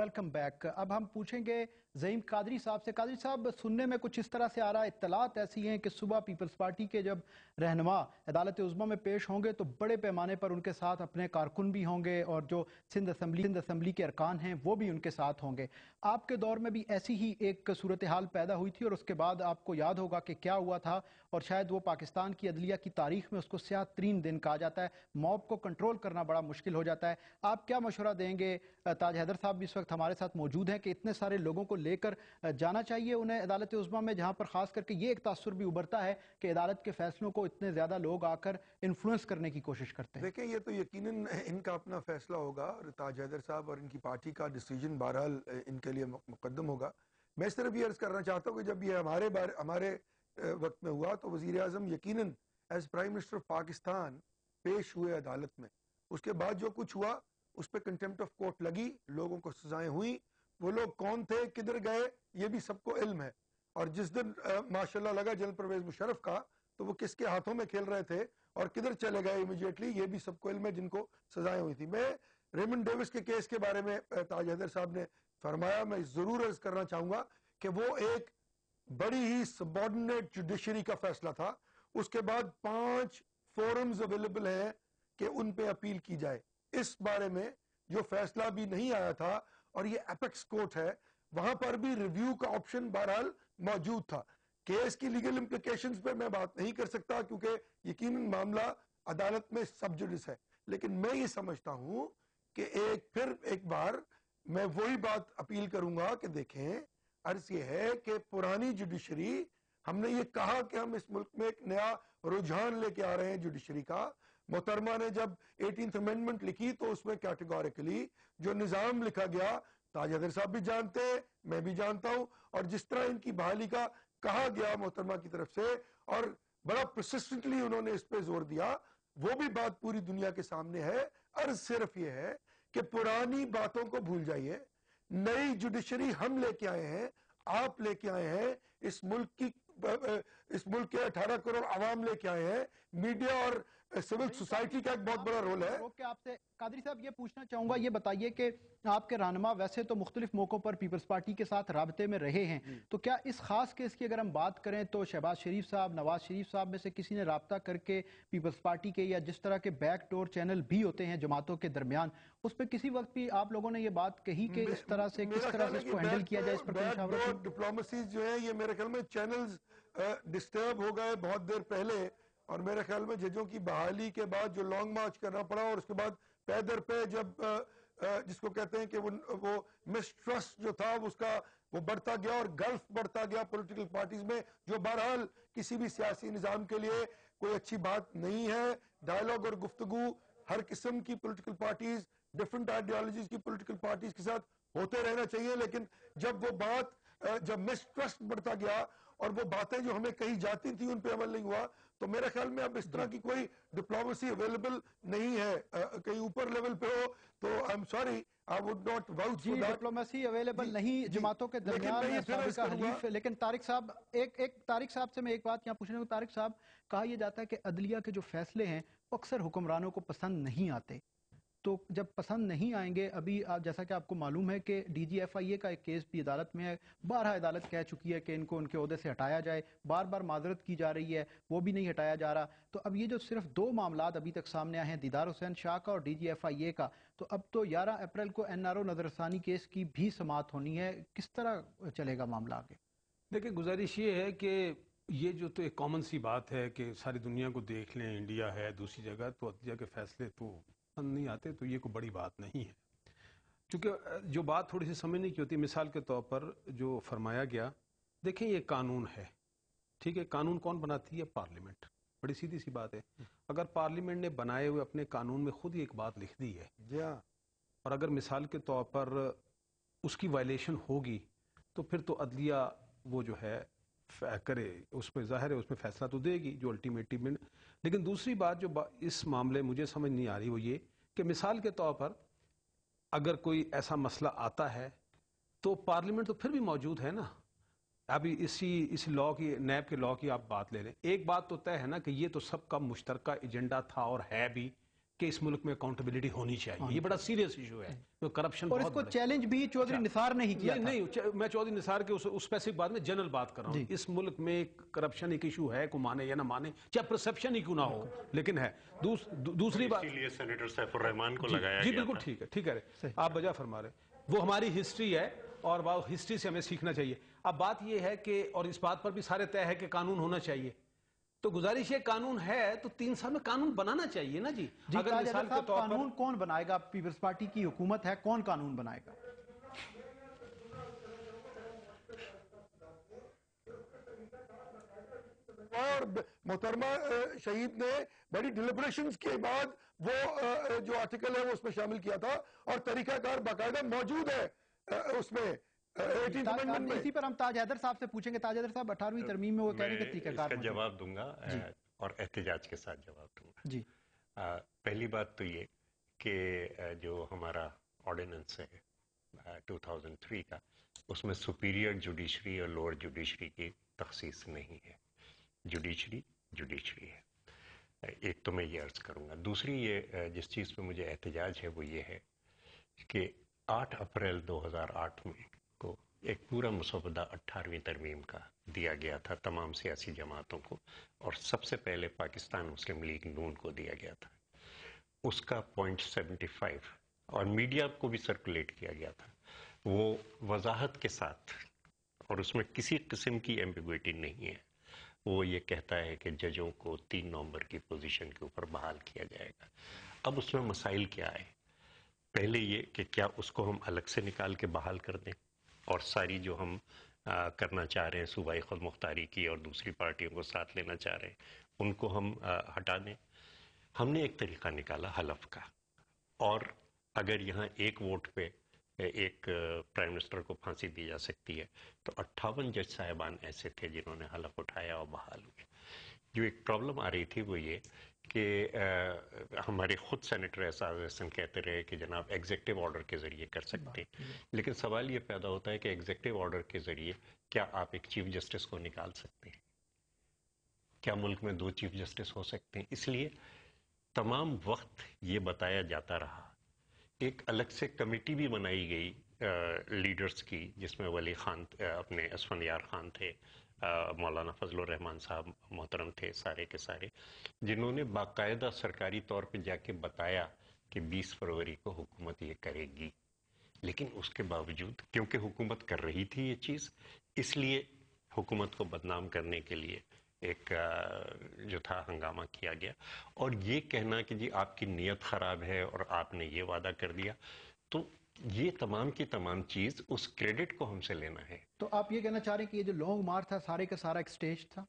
Welcome back. अब हम पूछेंगे ज़हीम कादरी साहब से। कादरी साहब, सुनने में कुछ इस तरह से आ रहा है, इत्तलात ऐसी हैं कि सुबह पीपल्स पार्टी के जब रहनुमा अदालत उज़्मा में पेश होंगे तो बड़े पैमाने पर उनके साथ अपने कारकुन भी होंगे और जो सिंध असम्बली के अरकान हैं वो भी उनके साथ होंगे। आपके दौर में भी ऐसी ही एक सूरत हाल पैदा हुई थी और उसके बाद आपको याद होगा कि क्या हुआ था, और शायद वो पाकिस्तान की अदलिया की तारीख में उसको स्याह तरीन दिन कहा जाता है। मॉब को कंट्रोल करना बड़ा मुश्किल हो जाता है। आप क्या मशवरा देंगे? ताज हैदर साहब भी इस वक्त हमारे साथ मौजूद हैं कि इतने सारे लोगों को लेकर जाना चाहिए उन्हें अदालत उज़्मा में, जहां पर खास करके ये एक तासुर भी उभरता है कि अदालत के फैसलों को इतने ज्यादा लोग आकर इन्फ्लुएंस करने की कोशिश करते हैं। देखें, ये तो यकीनन इनका अपना फैसला होगा और ताज हैदर साहब और इनकी पार्टी का डिसीजन बहरहाल इनके लिए मुकद्दम होगा। मैं सिर्फ ये अर्ज करना चाहता हूँ कि जब ये हमारे वक्त में हुआ तो वजीर आजम यकीनन as prime minister of Pakistan पेश हुए अदालत में। उसके बाद जो कुछ हुआ उस पर कंटेम्प्ट ऑफ कोर्ट लगी, लोगों को सजाएं हुई। वो लोग कौन थे, किधर गए, ये भी सबको इल्म है। और जिस दिन माशाल्लाह लगा जनरल परवेज मुशर्रफ का, तो वो किसके हाथों में खेल रहे थे और किधर चले गए इमीडिएटली, ये भी सबको इल्म है जिनको सजाएं हुई थी। मैं रेमंड डेविस के केस के बारे में ताज हैदर साहब ने फरमाया, मैं जरूर अर्ज करना चाहूंगा कि वो एक बड़ी ही सबऑर्डिनेट जुडिशरी का फैसला था। उसके बाद 5 फोरम्स अवेलेबल हैं कि उन पे अपील की जाए। इस बारे में जो फैसला भी नहीं आया था, और ये एपेक्स कोर्ट है, वहां पर भी रिव्यू का ऑप्शन बहरहाल मौजूद था। केस की लीगल इंप्लीकेशंस पे मैं बात नहीं कर सकता क्योंकि यकीनन मामला अदालत में सब जुडिस है, लेकिन मैं ये समझता हूं कि एक बार मैं वही बात अपील करूंगा कि देखें, अर्ज ये है कि पुरानी जुडिशरी, हमने ये कहा कि हम इस मुल्क में एक नया रुझान लेके आ रहे हैं जुडिशरी का। मोहतरमा ने जब 18th अमेंडमेंट लिखी तो उसमें कैटेगोरिकली जो निजाम लिखा गया, ताज हैदर साहब भी जानते हैं, मैं भी जानता हूं, और जिस तरह इनकी बहाली का कहा गया मोहतरमा की तरफ से और बड़ा परसिस्टेंटली उन्होंने इस पे जोर दिया, वो भी बात पूरी दुनिया के सामने है। अर्ज सिर्फ ये है कि पुरानी बातों को भूल जाइए, नई जुडिशरी हम लेके आए हैं, आप लेके आए हैं, इस मुल्क के 18 करोड़ आवाम लेके आए हैं। मीडिया और सिविल सोसाइटी का एक बहुत बड़ा रोल है। आपसे कादरी साहब ये पूछना चाहूंगा, ये बताइए कि आपके रहनुमा वैसे तो मुख्तलिफ मौकों पर पीपल्स पार्टी के साथ राबते में रहे हैं, तो क्या इस खास केस की अगर हम बात करें तो शहबाज शरीफ साहब, नवाज शरीफ साहब में से किसी ने राबता करके पीपल्स पार्टी के, या जिस तरह के बैक डोर चैनल भी होते हैं जमातों के दरमियान, उस पर किसी वक्त भी आप लोगों ने ये बात कही कि इस तरह से किस तरह से इसको हैंडल किया जाए, इस पर डिप्लोमेसी जो है ये मेरे ख्याल में चैनल्स डिस्टर्ब हो गए बहुत देर पहले, और मेरे ख्याल में जजों की बहाली के बाद जो लॉन्ग मार्च करना पड़ा और उसके बाद पैदर पे जब जिसको कहते हैं कि वो मिसट्रस्ट जो था वो बढ़ता गया और गल्फ बढ़ता गया पॉलिटिकल पार्टीज में, जो बहरहाल किसी भी सियासी निजाम के लिए कोई अच्छी बात नहीं है। डायलॉग और गुफ्तगू हर किस्म की पॉलिटिकल पार्टीज, डिफरेंट आइडियोलॉजीज की पॉलिटिकल पार्टीज के साथ होते रहना चाहिए, लेकिन जब मिसट्रस्ट बढ़ता गया और वो बातें जो हमें कही जाती थी उन पे अमल नहीं हुआ, तो मेरे ख्याल में अब इस तरह की कोई डिप्लोमेसी अवेलेबल नहीं है। कहीं ऊपर लेवल पे हो तो I am sorry, I would not vouch for that. Diplomacy available नहीं जमातों के दरमियान साबिका हलीफ। लेकिन तारिक साहब, तारिक साहब से मैं एक बात यहाँ पूछने को, तारिक साहब, कहा यह जाता है कि अदलिया के जो फैसले हैं वो अक्सर हुक्मरानों को पसंद नहीं आते, तो जब पसंद नहीं आएंगे, अभी जैसा कि आपको मालूम है कि DGFIA का एक केस भी अदालत में है, बारहा अदालत कह चुकी है कि इनको उनके ओहदे से हटाया जाए, बार बार माजरत की जा रही है, वो भी नहीं हटाया जा रहा। तो अब ये जो सिर्फ 2 मामलात अभी तक सामने आए हैं, दीदार हुसैन शाह का और DGFIA का, तो अब तो 11 अप्रैल को NRO नजरसानी केस की भी समाअत होनी है। किस तरह चलेगा मामला आगे? देखिए, गुजारिश ये है कि ये जो तो एक कॉमन सी बात है कि सारी दुनिया को देख लें, इंडिया है दूसरी जगह, तो अदलिया के फैसले तो नहीं आते, तो ये कोई बड़ी बात नहीं है। क्योंकि जो बात थोड़ी सी समझने की होती है, मिसाल के तौर पर जो फरमाया गया, देखें ये कानून है, ठीक है, कानून कौन बनाती है? पार्लियामेंट। बड़ी सीधी सी बात है। अगर पार्लियामेंट ने बनाए हुए अपने कानून में खुद ही एक बात लिख दी है, और अगर मिसाल के तौर पर उसकी वायलेशन होगी, तो फिर तो अदलिया वो जो है करे, उस पर ज़ाहिर है उसमें फैसला तो देगी जो अल्टीमेटली। लेकिन दूसरी बात जो इस मामले मुझे समझ नहीं आ रही वो ये कि मिसाल के तौर पर अगर कोई ऐसा मसला आता है तो पार्लियामेंट तो फिर भी मौजूद है ना। अभी इस लॉ की, नैब के लॉ की आप बात ले लें, एक बात तो तय है ना कि ये तो सबका मुश्तरका एजेंडा था और है भी کہ اس ملک میں اکاؤنٹیبلٹی ہونی چاہیے. یہ بڑا سیریس ایشو ہے. تو کرپشن اور اس کو چیلنج بھی چودھری نثار نے ہی کیا تھا. نہیں, میں چودھری نثار کے اس اسپیسیفک بات میں جنرل بات کر رہا ہوں. اس ملک میں کرپشن ایک ایشو ہے, کو مانے یا نہ مانے, چاہے پرسپشن ہی کیوں نہ ہو, لیکن ہے. دوسری بات, اسی لیے سینیٹر سیف الرحمان کو لگایا جی گیا بالکل تھا. ٹھیک ہے, آپ بجا فرما رہے ہیں. وہ ہماری ہسٹری ہے اور وہ ہسٹری سے ہمیں سیکھنا چاہیے. اب بات یہ ہے کہ, اور اس بات پر بھی سارے طے ہے کہ قانون ہونا چاہیے. تو گزارش یہ قانون ہے تو 3 سال میں قانون بنانا چاہیے نا جی. اگر مثال کے طور پر قانون کون بنائے گا؟ پیپلز پارٹی کی حکومت ہے, کون قانون بنائے گا؟ اور محترمہ شہید نے بڑی ڈیلیبریشنز کے بعد وہ جو آرٹیکل ہے وہ اس میں شامل کیا تھا, اور طریقہ کار باقاعدہ موجود ہے اس میں 18th amendment میں. اسی پر ہم تاج حیدر صاحب سے پوچھیں گے. تاج حیدر صاحب 18ویں ترمیم میں وہ کہہ رہے ہیں کہ طریقہ کار اس کا جواب دوں گا اور احتجاج کے ساتھ جواب دوں گا. جی, پہلی بات تو یہ کہ جو ہمارا آرڈیننس ہے 2003 کا, اس میں سپیریئر جوڈیشری اور لوور جوڈیشری کی تخصیص نہیں ہے. جوڈیشری ہے. ایک تو میں یہ عرض کروں گا. دوسری یہ جس چیز پہ مجھے احتجاج ہے وہ یہ ہے کہ 8 اپریل 2008 میں کو ایک پورا مسودہ 18ویں ترمیم کا دیا گیا تھا تمام سیاسی جماعتوں کو, اور سب سے پہلے پاکستان مسلم لیگ نون کو دیا گیا تھا. اس کا پوائنٹ 75 اور میڈیا کو بھی سرکولیٹ کیا گیا تھا, وہ وضاحت کے ساتھ, اور اس میں کسی قسم کی ایمبیگوٹی نہیں ہے, وہ یہ کہتا ہے کہ ججوں کو 3 نومبر کی پوزیشن کے اوپر بحال کیا جائے گا. اب اس میں مسائل کیا ہے؟ پہلے یہ کہ کیا اس کو ہم الگ سے نکال کے بحال کر دیں, اور ساری جو ہم کرنا چاہ رہے ہیں صوبائی خود مختاری کی اور دوسری پارٹیوں کو ساتھ لینا چاہ رہے ہیں ان کو ہم ہٹا دیں. ہم نے ایک طریقہ نکالا حلف کا, اور اگر یہاں ایک ووٹ پہ ایک پرائم منسٹر کو پھانسی دی جا سکتی ہے تو 58 جج صاحبان ایسے تھے جنہوں نے حلف اٹھایا اور بحال ہوئے. جو ایک پرابلم آ رہی تھی وہ یہ کہ ہمارے خود سینیٹر اعزاز احسن کہتے رہے کہ جناب ایگزیکٹو آرڈر کے ذریعے کر سکتے ہیں, لیکن سوال یہ پیدا ہوتا ہے کہ ایگزیکٹو آرڈر کے ذریعے کیا آپ ایک چیف جسٹس کو نکال سکتے ہیں؟ کیا ملک میں 2 چیف جسٹس ہو سکتے ہیں؟ اس لیے تمام وقت یہ بتایا جاتا رہا. ایک الگ سے کمیٹی بھی بنائی گئی لیڈرز کی, جس میں ولی خان اپنے اسفندیار خان تھے, مولانا فضل الرحمان صاحب محترم تھے, سارے کے سارے, جنہوں نے باقاعدہ سرکاری طور پہ جا کے بتایا کہ 20 فروری کو حکومت یہ کرے گی. لیکن اس کے باوجود کیونکہ حکومت کر رہی تھی یہ چیز, اس لیے حکومت کو بدنام کرنے کے لیے ایک جو تھا ہنگامہ کیا گیا. اور یہ کہنا کہ جی آپ کی نیت خراب ہے اور آپ نے یہ وعدہ کر دیا, تو یہ تمام کی تمام چیز اس کریڈٹ کو ہم سے لینا ہے. تو آپ یہ کہنا چاہ رہے ہیں کہ یہ جو لانگ مارچ تھا سارے کا سارا ایک سٹیج تھا؟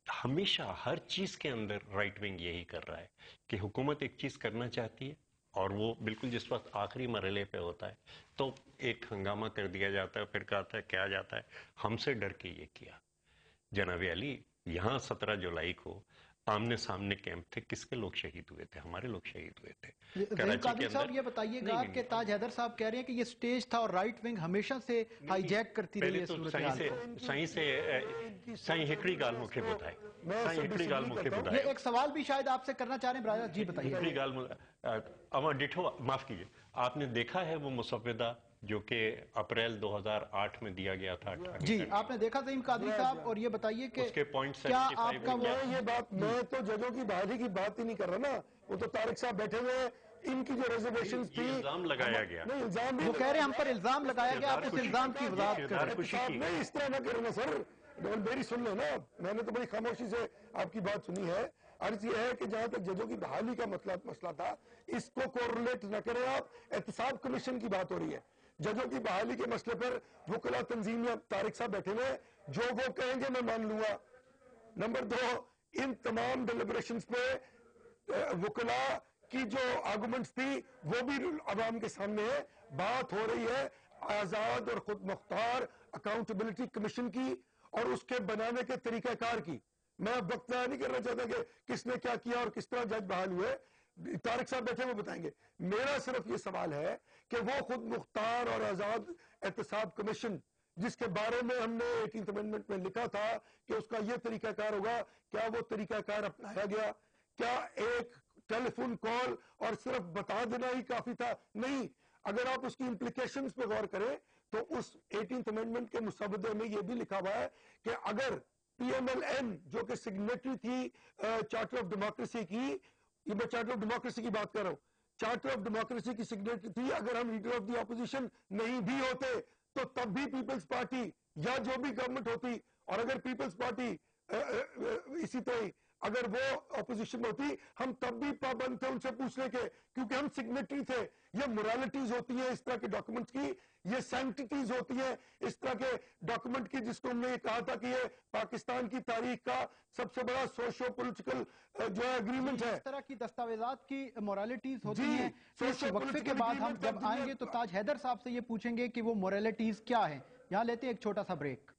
ہمیشہ ہر چیز کے اندر رائٹ ونگ یہی کر رہا ہے کہ حکومت ایک چیز کرنا چاہتی ہے, اور وہ بالکل جس وقت آخری مرحلے پہ ہوتا ہے تو ایک ہنگامہ کر دیا جاتا ہے, پھر کہتا ہے کیا جاتا ہے ہم سے ڈر کے یہ کیا. جناب علی, یہاں 17 جولائی کو آمنے سامنے کیمپ تھے, کس کے لوگ شہید ہوئے تھے؟ ہمارے لوگ شہید ہوئے تھے. زہیر قادری صاحب یہ بتائیے گا کہ تاج حیدر صاحب کہہ رہے ہیں کہ یہ سٹیج تھا اور رائٹ ونگ ہمیشہ سے ہائی جیک کرتی رہی ہے صورتحال کو. سائیں ہکڑی گال موکھے بدھائے, سائیں ہکڑی گال موکھے بدھائے. یہ ایک سوال بھی شاید آپ سے کرنا چاہ رہے ہیں براہ راست, جی بتائیے. ہکڑی گال اما ڈٹھو, معاف کیجئے, آپ نے دیکھا ہے وہ مسودہ جو کہ اپریل 2008 میں دیا گیا تھا؟ جی آپ نے دیکھا زہیر قادری صاحب, اور یہ بتائیے کہ کیا آپ کا یہ بات, میں تو ججوں کی بحالی کی بات ہی نہیں کر رہا نا, وہ تو طارق صاحب بیٹھے ہوئے, ان کی جو ریزرویشنز تھی الزام لگایا گیا. نہیں الزام نہیں, وہ کہہ رہے ہیں ہم پر الزام لگایا گیا, آپ اس الزام کی وضاحت کریں. نہیں اس طرح نہ کرنا سر, میری سن لو نا, میں نے تو بڑی خاموشی سے آپ کی بات سنی ہے. عرض یہ ہے کہ جہاں تک ججوں کی بحالی کا مسئلہ تھا, اس کو کورلیٹ نہ کریں آپ, احتساب کمیشن کی بات ہو رہی ہے. ججوں کی بحالی کے مسئلے پر وکلا تنظیمیاں طارق صاحب بیٹھے ہوئے, جو وہ کہیں گے میں مان لوں گا. نمبر 2, ان تمام ڈیلیبریشنز پہ وکلا کی جو آرگومنٹس تھی وہ بھی عوام کے سامنے ہے. بات ہو رہی ہے آزاد اور خود مختار اکاؤنٹیبلٹی کمیشن کی اور اس کے بنانے کے طریقہ کار کی. میں اب وقت ضائع نہیں کرنا چاہتا کہ کس نے کیا کیا اور کس طرح جج بحال ہوئے, طارق صاحب بیٹھے وہ بتائیں گے. میرا صرف یہ سوال ہے کہ وہ خود مختار اور آزاد احتساب کمیشن جس کے بارے میں ہم نے 18th امینڈمنٹ میں لکھا تھا کہ اس کا یہ طریقہ کار ہوگا, کیا وہ طریقہ کار اپنایا گیا؟ کیا ایک टेलीफोन कॉल और सिर्फ बता देना ही काफी था, नहीं। अगर आप उसकी इम्प्लीकेशंस पे गौर करें तो उस 18th अमेंडमेंट के मुसवदे में ये भी लिखा हुआ है कि अगर PMLN जो कि सिग्नेटरी थी चार्टर ऑफ डेमोक्रेसी की, ये मैं चार्टर ऑफ डेमोक्रेसी की बात कर रहा हूँ, चार्टर ऑफ डेमोक्रेसी की सिग्नेटरी थी, अगर हम लीडर ऑफ द ऑपोजिशन नहीं भी होते तो तब भी पीपल्स पार्टी या जो भी गवर्नमेंट होती, और अगर पीपल्स पार्टी इसी तरह अगर वो अपोजिशन होती, हम तब भी पाबंद थे उनसे पूछने के, क्योंकि हम सिग्नेटरी थे। ये मोरालिटीज होती हैं इस तरह के डॉक्यूमेंट्स की, ये सैंक्टिटीज होती हैं इस तरह के डॉक्यूमेंट की, जिसको हमने ये कहा था कि ये पाकिस्तान की तारीख का सबसे बड़ा सोशो पॉलिटिकल जो है एग्रीमेंट है। इस तरह की दस्तावेजात की मोरालिटीज होती जी, हैं। तो इस social वक्फे के political बाद हम agreement जब का आएंगे तो ताज हैदर साहब से ये पूछेंगे कि वो मोरालिटीज क्या हैं। यहाँ लेते हैं एक छोटा सा ब्रेक।